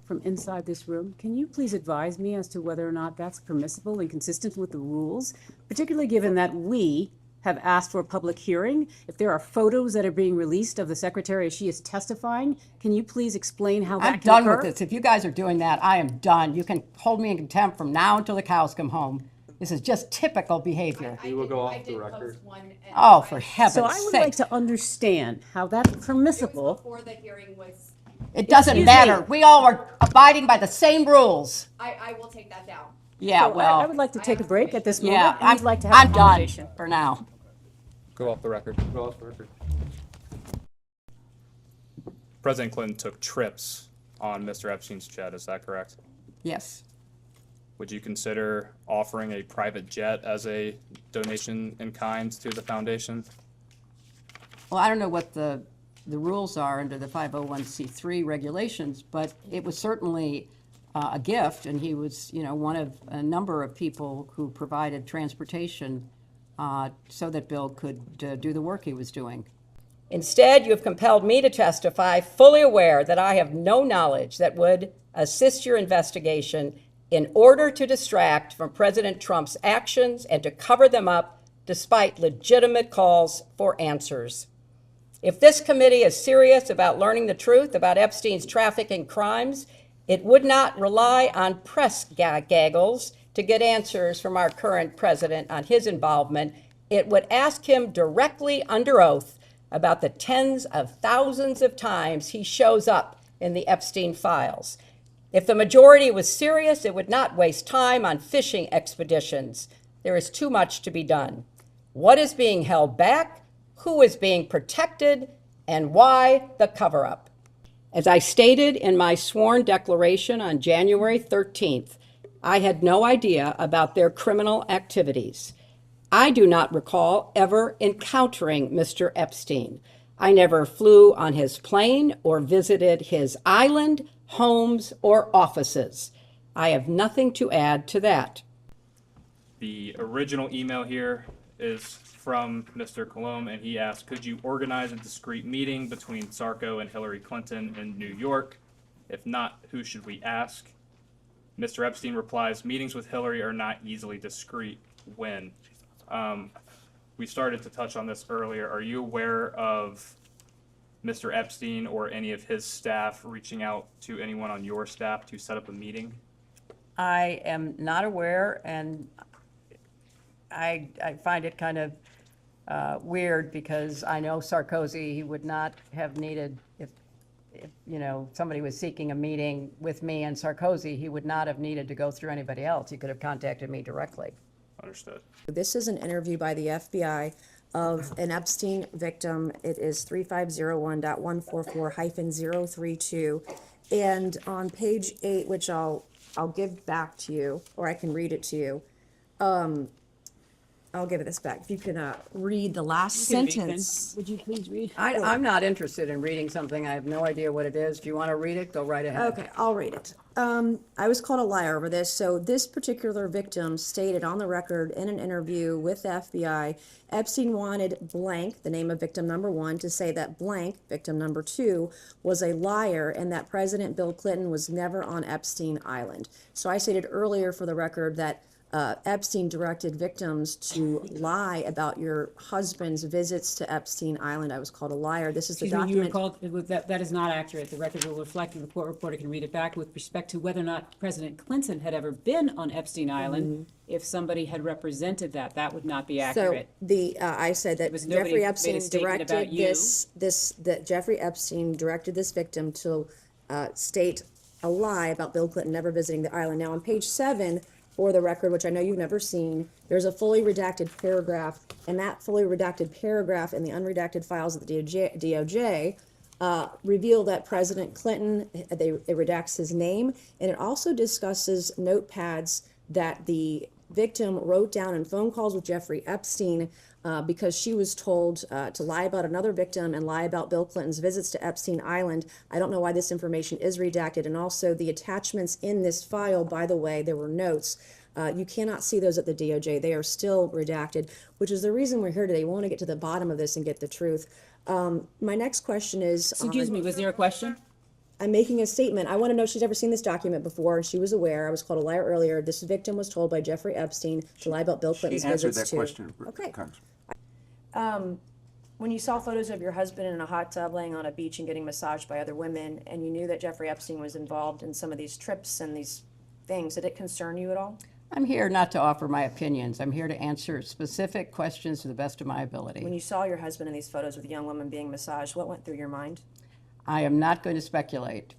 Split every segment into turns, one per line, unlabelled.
from inside this room. Can you please advise me as to whether or not that's permissible and consistent with the rules, particularly given that we have asked for a public hearing? If there are photos that are being released of the secretary as she is testifying, can you please explain how that
I'm
can
done
occur?
with this. If you guys are doing that, I am done. You can hold me in contempt from now until the cows come home. This is just typical behavior.
We will go off the record.
Oh, for heaven's
So I would like
sakes.
to understand how that's permissible.
Before the hearing was,
It doesn't
Excuse
matter.
me.
We all are abiding by the same rules.
I will take that down.
Yeah,
So
well,
I would like to take a break at this moment.
yeah,
and we'd like to have
I'm
a
done
conversation.
for now.
Go off the record. Go off the record. President Clinton took trips on Mr. Epstein's jet, is that correct?
Yes.
Would you consider offering a private jet as a donation in kind to the foundation?
Well, I don't know what the rules are under the 501c3 regulations, but it was certainly a gift, and he was, one of a number of people who provided transportation so that Bill could do the work he was doing. Instead, you have compelled me to testify, fully aware that I have no knowledge that would assist your investigation in order to distract from President Trump's actions and to cover them up despite legitimate calls for answers. If this committee is serious about learning the truth about Epstein's trafficking crimes, it would not rely on press gaggles to get answers from our current president on his involvement. It would ask him directly under oath about the tens of thousands of times he shows up in the Epstein files. If the majority was serious, it would not waste time on fishing expeditions. There is too much to be done. What is being held back? Who is being protected? And why the cover-up? As I stated in my sworn declaration on January 13th, I had no idea about their criminal activities. I do not recall ever encountering Mr. Epstein. I never flew on his plane or visited his island, homes, or offices. I have nothing to add to that.
The original email here is from Mr. Colomb, and he asked, could you organize a discreet meeting between Sarko and Hillary Clinton in New York? If not, who should we ask? Mr. Epstein replies, meetings with Hillary are not easily discreet. When? We started to touch on this earlier. Are you aware of Mr. Epstein or any of his staff reaching out to anyone on your staff to set up a meeting?
I am not aware, and I find it kind of weird because I know Sarkozy, he would not have needed, if somebody was seeking a meeting with me and Sarkozy, he would not have needed to go through anybody else. He could have contacted me directly.
Understood.
This is an interview by the FBI of an Epstein victim. It is 3501.144-032. And on page 8, which I'll give back to you, or I can read it to you. I'll give this back. If you can read the last sentence.
Would you please read?
I'm not interested in reading something. I have no idea what it is. If you want to read it, go right ahead.
Okay, I'll read it. I was called a liar over this. So this particular victim stated on the record in an interview with the FBI, Epstein wanted blank, the name of victim number 1, to say that blank, victim number 2, was a liar and that President Bill Clinton was never on Epstein Island. So I stated earlier for the record that Epstein directed victims to lie about your husband's visits to Epstein Island. I was called a liar. This is the
Excuse me, you were
document.
called, that is not accurate. The record will reflect, and the court reporter can read it back with respect to whether or not President Clinton had ever been on Epstein Island. If somebody had represented that would not be accurate.
So I said that
was nobody
Jeffrey
made a
Epstein
statement about
directed
you.
that Jeffrey Epstein directed this victim to state a lie about Bill Clinton never visiting the island. Now on page 7, for the record, which I know you've never seen, there's a fully redacted paragraph, and that fully redacted paragraph in the unredacted files of the DOJ reveal that President Clinton, it redacts his name, and it also discusses notepads that the victim wrote down in phone calls with Jeffrey Epstein because she was told to lie about another victim and lie about Bill Clinton's visits to Epstein Island. I don't know why this information is redacted. And also the attachments in this file, by the way, there were notes. You cannot see those at the DOJ. They are still redacted, which is the reason we're here today. We want to get to the bottom of this and get the truth. My next question is...
Excuse me, was there a question?
I'm making a statement. I want to know if she's ever seen this document before. She was aware. I was called a liar earlier. This victim was told by Jeffrey Epstein to lie about Bill
She
Clinton's
answered
visits
that
to.
question,
Okay.
Congressman.
When you saw photos of your husband in a hot tub laying on a beach and getting massaged by other women, and you knew that Jeffrey Epstein was involved in some of these trips and these things, did it concern you at all?
I'm here not to offer my opinions. I'm here to answer specific questions to the best of my ability.
When you saw your husband in these photos with a young woman being massaged, what went through your mind?
I am not going to speculate.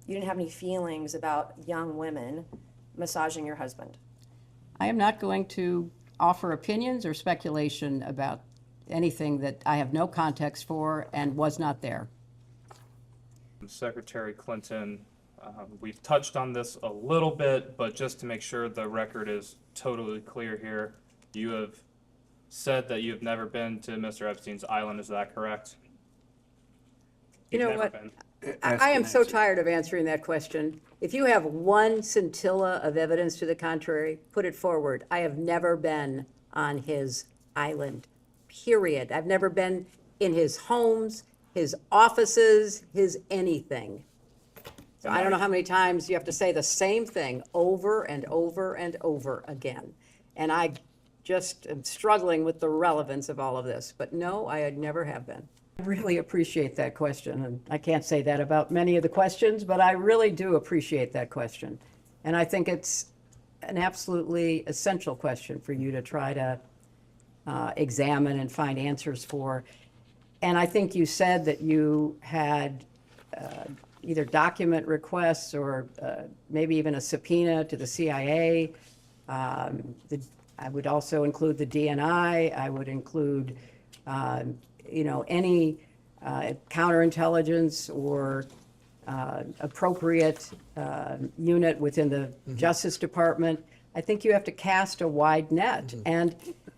You didn't have any feelings about young women massaging your husband.
I am not going to offer opinions or speculation about anything that I have no context for and was not there.
Secretary Clinton, we've touched on this a little bit, but just to make sure the record is totally clear here, you have said that you have never been to Mr. Epstein's island. Is that correct?
You
You've
know
never
what?
been.
I am so tired of answering that question. If you have one scintilla of evidence to the contrary, put it forward. I have never been on his island, period. I've never been in his homes, his offices, his anything. So I don't know how many times you have to say the same thing over and over and over again. And I just am struggling with the relevance of all of this. But no, I never have been. I really appreciate that question, and I can't say that about many of the questions, but I really do appreciate that question. And I think it's an absolutely essential question for you to try to examine and find answers for. And I think you said that you had either document requests or maybe even a subpoena to the CIA. I would also include the DNI. I would include any counterintelligence or appropriate unit within the Justice Department. I think you have to cast a wide net. And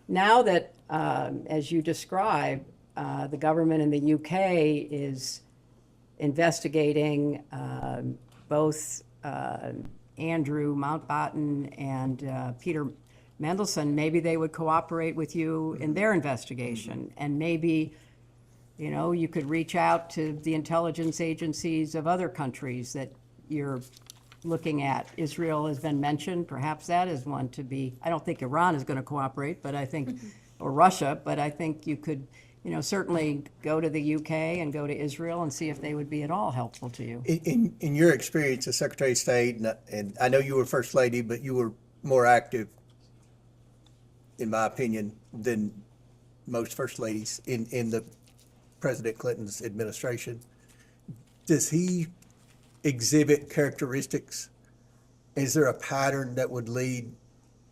now that, as you describe, the government in the UK is investigating both Andrew Mountbatten and Peter Mendelsohn, maybe they would cooperate with you in their investigation. And maybe, you could reach out to the intelligence agencies of other countries that you're looking at. Israel has been mentioned. Perhaps that is one to be. I don't think Iran is going to cooperate, but I think, or Russia, but I think you could, certainly go to the UK and go to Israel and see if they would be at all helpful to you.
In your experience as Secretary of State, and I know you were First Lady, but you were more active, in my opinion, than most First Ladies in the President Clinton's administration. Does he exhibit characteristics? Is there a pattern that would lead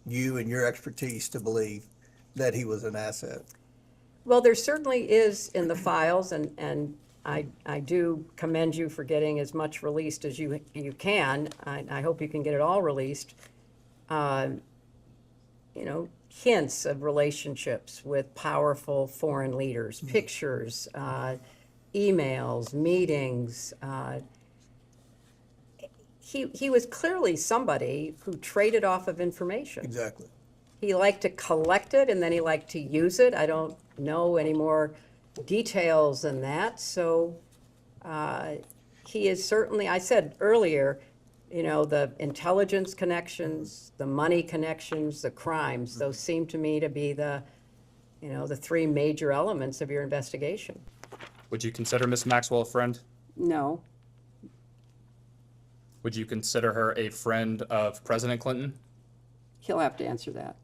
you and your expertise to believe that he was an asset?
Well, there certainly is in the files, and I do commend you for getting as much released as you can. I hope you can get it all released. Hints of relationships with powerful foreign leaders, pictures, emails, meetings. He was clearly somebody who traded off of information.
Exactly.
He liked to collect it and then he liked to use it. I don't know any more details than that. So he is certainly, I said earlier, the intelligence connections, the money connections, the crimes, those seem to me to be the three major elements of your investigation.
Would you consider Ms. Maxwell a friend?
No.
Would you consider her a friend of President Clinton?
He'll have to answer that.